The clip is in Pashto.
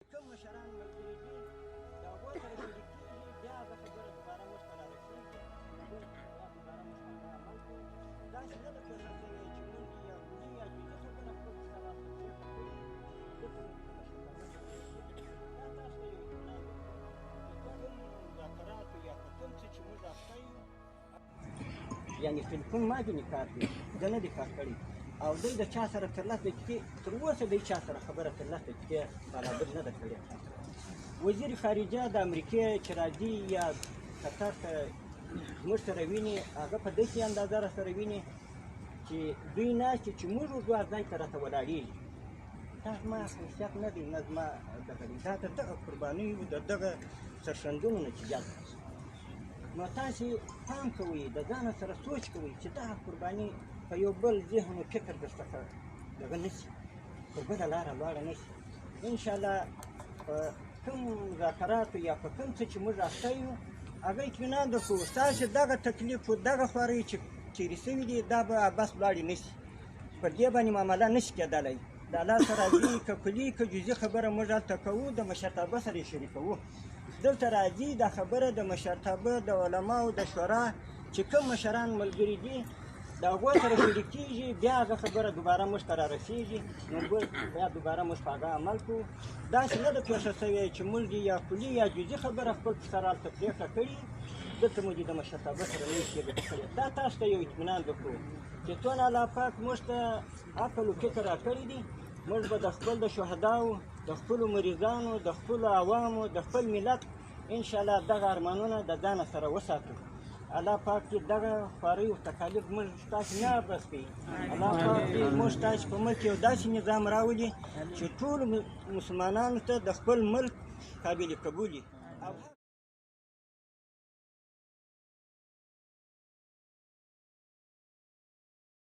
کوم مشران ملګري دي د هغو سره شریک کېږي، بیا هغه خبره دوباره موږ ته رارسېږي، بیا دوباره موږ هغه عمل کوو. داسې نه ده پېښه شوې چې موږ یا کلي یا جزي خبره خپل سره تطبیق کړې، دلته موږ د مشرتابه دا تاسو ته یو اطمینان درکوو د کوم مذاکراتو یا په کوم څه چې موږ اخته یو، یعنې ټلیفون ما ځینې کار دی، ده نه دی کار کړی او دوی د چا سره تر لس دقیقې تر اوسه دوی چا سره خبره تر لس دقیقې برابر نه ده کړې. وزیر خارجه د امریکې چې راځي یا قطر ته زموږ سره ویني، هغه په داسې اندازه را سره ویني چې دوی ناست چې موږ وځو ځای ته راته ولاړېږي. دا زما حیثیت نه دی، نه زما دغه دی، دا د دغه قربانیو د دغه سرښندنو نتیجه ده. نو تاسې پام کوئ، د ځانه سره سوچ کوئ چې دغه قرباني په یو بل ذهن و فکر درڅخه دغه نه شي، پر بله لاره لاړه نه شي. انشاءالله په کوم مذاکراتو یا په کوم څه چې موږ اخته یو، هغه اطمینان درکوو ستاسې دغه تکلیف و دغه خوارۍ چې تېرې شوي دي دا به بس لاړې نه شي، پر دې باندې معامله نه شي کېدلی. د الله سره راځي که کلي که جزي خبره موږ هلته کوو، د مشرتابه سره یې شریکوو. دلته راځي دا خبره د مشرتابه د علماو د شورا چې کوم مشران ملګري دي د هغو سره شریک کېږي، بیا هغه خبره دوباره موږ ته رارسېږي، نو بیا دوباره موږ په هغه عمل کوو. داسې نه ده پېښه شوې چې موږ یا کلي یا جزي خبره خپل سره هلته پرېکړه کړې، دلته موږ د مشرتابه سره نه شي کړې. دا تاسو ته یو اطمینان درکوو چې څونه الله پاک موږ ته عقل و فکر راکړی دي، موږ به د خپل د شهداو، د خپلو مریضانو، د خپلو عوامو، د خپل ملت انشاءالله دغه ارمانونه د ځانه سره وساتو. الله پاک دې دغه خوارۍ او تکالیف موږ تاسې نه بس کړي. الله پاک دې موږ تاسې په ملک یو داسې نظام راولي چې ټولو مسلمانانو ته د خپل ملک قابل قبول وي.